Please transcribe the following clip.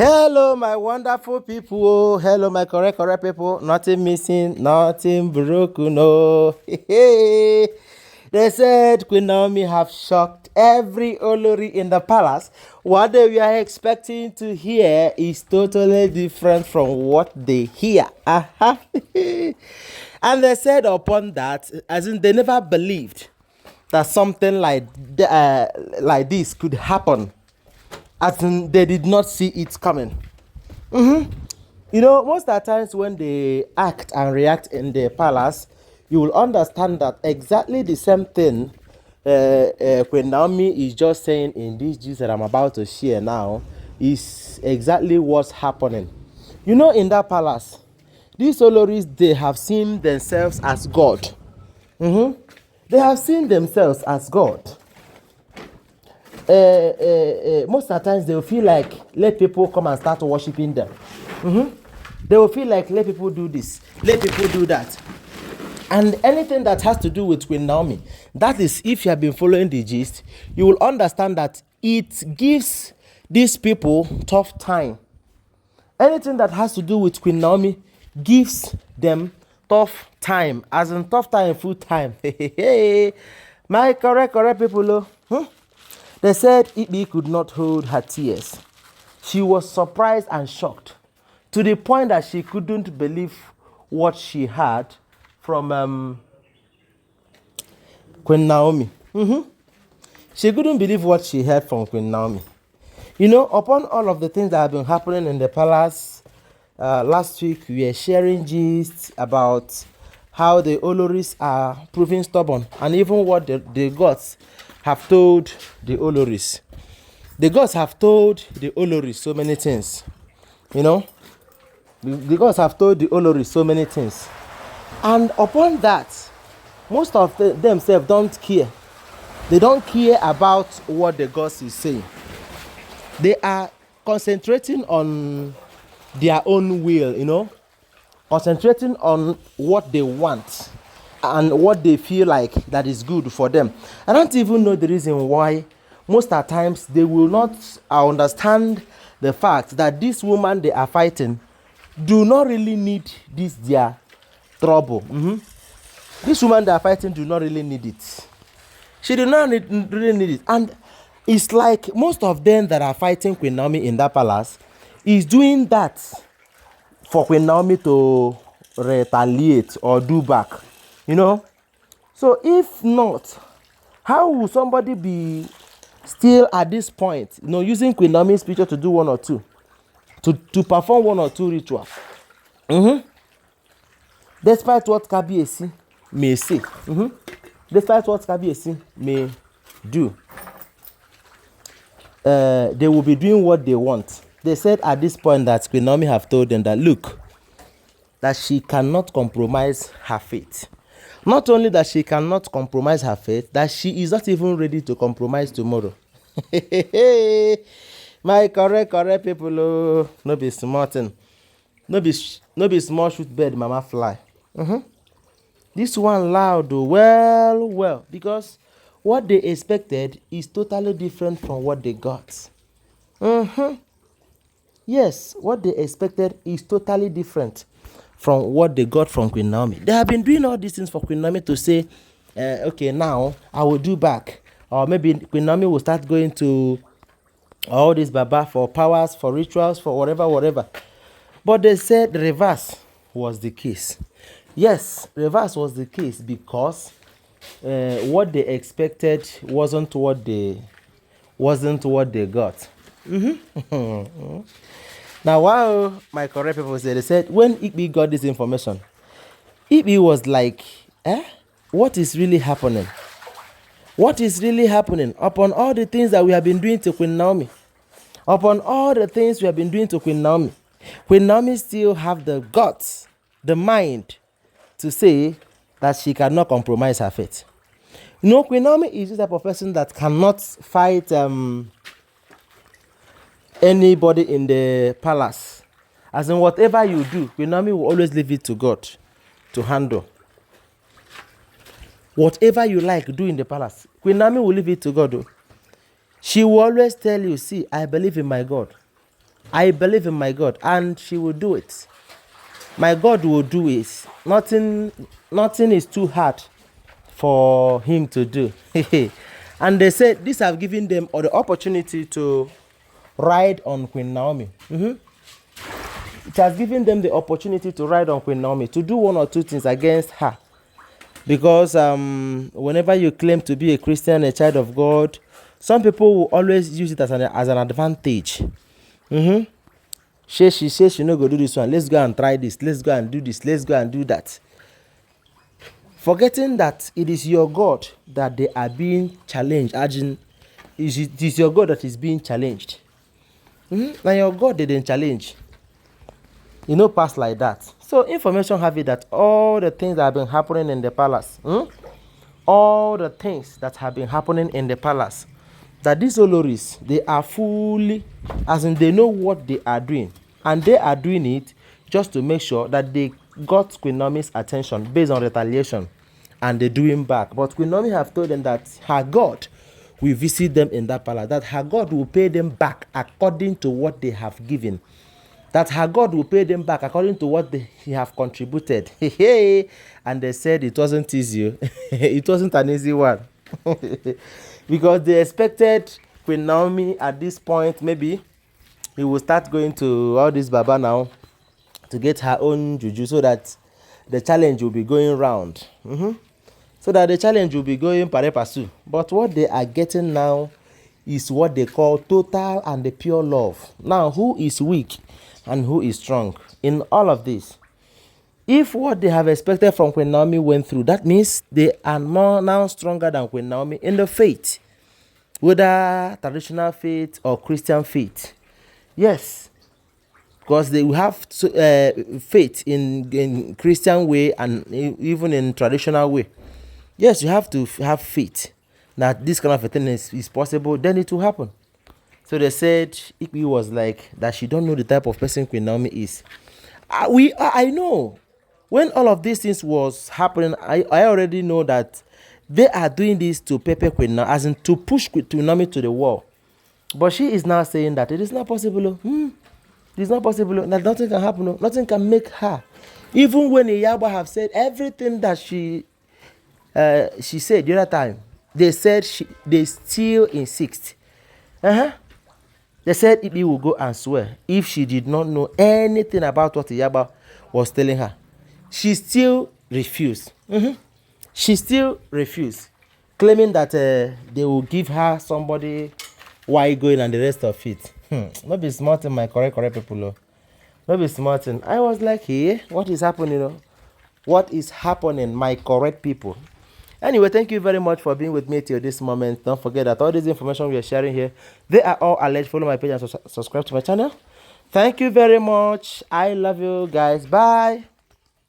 Hello, my wonderful people. Hello, my correct people. Nothing missing, nothing broken. No. They said Queen Naomi have shocked every Olori in the palace. What they were expecting to hear is totally different from what they hear. And they said upon that, as in they never believed that something like this could happen. As in, they did not see it coming. You know, most of the times when they act and react in the palace, you will understand that exactly the same thing Queen Naomi is just saying in this gist that I'm about to share now is exactly what's happening. You know, in that palace, these Olories, they have seen themselves as God. They have seen themselves as God. Most of the times they will feel like let people come and start worshiping them. They will feel like let people do this, let people do that. And anything that has to do with Queen Naomi, that is, if you have been following the gist, you will understand that it gives these people tough time. Anything that has to do with Queen Naomi gives them tough time, as in tough time, full time. My correct people. They said Ibi could not hold her tears. She was surprised and shocked to the point that she couldn't believe what she had from Queen Naomi. She couldn't believe what she heard from Queen Naomi. You know, upon all of the things that have been happening in the palace, last week we were sharing gist about how the Olories are proving stubborn, and even what the gods have told the Olories. The gods have told the Olories so many things. You know, the gods have told the Olories so many things. And upon that, most of themselves don't care. They don't care about what the gods is saying. They are concentrating on their own will, you know, concentrating on what they want and what they feel like that is good for them. I don't even know the reason why most of the times they will not understand the fact that this woman they are fighting do not really need this their trouble. This woman they are fighting do not really need it. She do not really need it. And it's like most of them that are fighting Queen Naomi in that palace is doing that for Queen Naomi to retaliate or do back. You know? So if not, how will somebody be still at this point, you know, using Queen Naomi's picture to do one or two, to perform one or two rituals? Despite what Kabiesi may say, despite what Kabiesi may do, they will be doing what they want. They said at this point that Queen Naomi have told them that, look, that she cannot compromise her faith. Not only that she cannot compromise her faith, that she is not even ready to compromise tomorrow. My correct people, oh, no be small thing. No be small shoot bird, mama fly. This one loud, oh, well, because what they expected is totally different from what they got. Yes, what they expected is totally different from what they got from Queen Naomi. They have been doing all these things for Queen Naomi to say, okay, now I will do back. Or maybe Queen Naomi will start going to all this Baba for powers, for rituals, for whatever. But they said the reverse was the case. Yes, reverse was the case because what they expected wasn't what they got. Now, while my correct people said, they said when Ibi got this information, Ibi was like, what is really happening? What is really happening upon all the things that we have been doing to Queen Naomi? Upon all the things we have been doing to Queen Naomi, Queen Naomi still have the guts, the mind to say that she cannot compromise her faith. You know, Queen Naomi is the type of person that cannot fight anybody in the palace. As in, whatever you do, Queen Naomi will always leave it to God to handle. Whatever you like, do in the palace, Queen Naomi will leave it to God. She will always tell you, see, I believe in my God. I believe in my God, and she will do it. My God will do it. Nothing is too hard for him to do. And they said this have given them the opportunity to ride on Queen Naomi. It has given them the opportunity to ride on Queen Naomi, to do one or two things against her. Because whenever you claim to be a Christian, a child of God, some people will always use it as an advantage. She says she no go do this one. Let's go and try this. Let's go and do this. Let's go and do that. Forgetting that it is your God that they are being challenged. It is your God that is being challenged. Now your God didn't challenge. You know, pass like that. So information have it that all the things that have been happening in the palace, all the things that have been happening in the palace, that these Olories, they are fully, as in they know what they are doing, and they are doing it just to make sure that they got Queen Naomi's attention based on retaliation, and they're doing back. But Queen Naomi have told them that her God will visit them in that palace, that her God will pay them back according to what they have given, that her God will pay them back according to what they have contributed. And they said it wasn't easy. It wasn't an easy one. Because they expected Queen Naomi at this point, maybe he will start going to all this Baba now to get her own juju, so that the challenge will be going round. So that the challenge will be going pare passu. But what they are getting now is what they call total and the pure love. Now, who is weak and who is strong in all of this? If what they have expected from Queen Naomi went through, that means they are more now stronger than Queen Naomi in the faith, whether traditional faith or Christian faith. Yes, because they will have faith in Christian way and even in traditional way. Yes, you have to have faith that this kind of a thing is possible, then it will happen. So they said Ikpi was like that she don't know the type of person Queen Naomi is. I know when all of these things was happening, I already know that they are doing this to pepper Queen Naomi, as in to push Queen Naomi to the wall. But she is now saying that it is not possible. It is not possible. That nothing can happen. Nothing can make her. Even when Iyagba have said everything that she said the other time, they said they still insist. They said Ikpi will go and swear if she did not know anything about what Iyagba was telling her. She still refused. She still refused, claiming that they will give her somebody why going and the rest of it. Not be smart in my correct people. Not be smart in. I was like, hey, what is happening? What is happening, my correct people? Anyway, thank you very much for being with me till this moment. Don't forget that all this information we are sharing here, they are all alleged. Follow my page and subscribe to my channel. Thank you very much. I love you guys. Bye.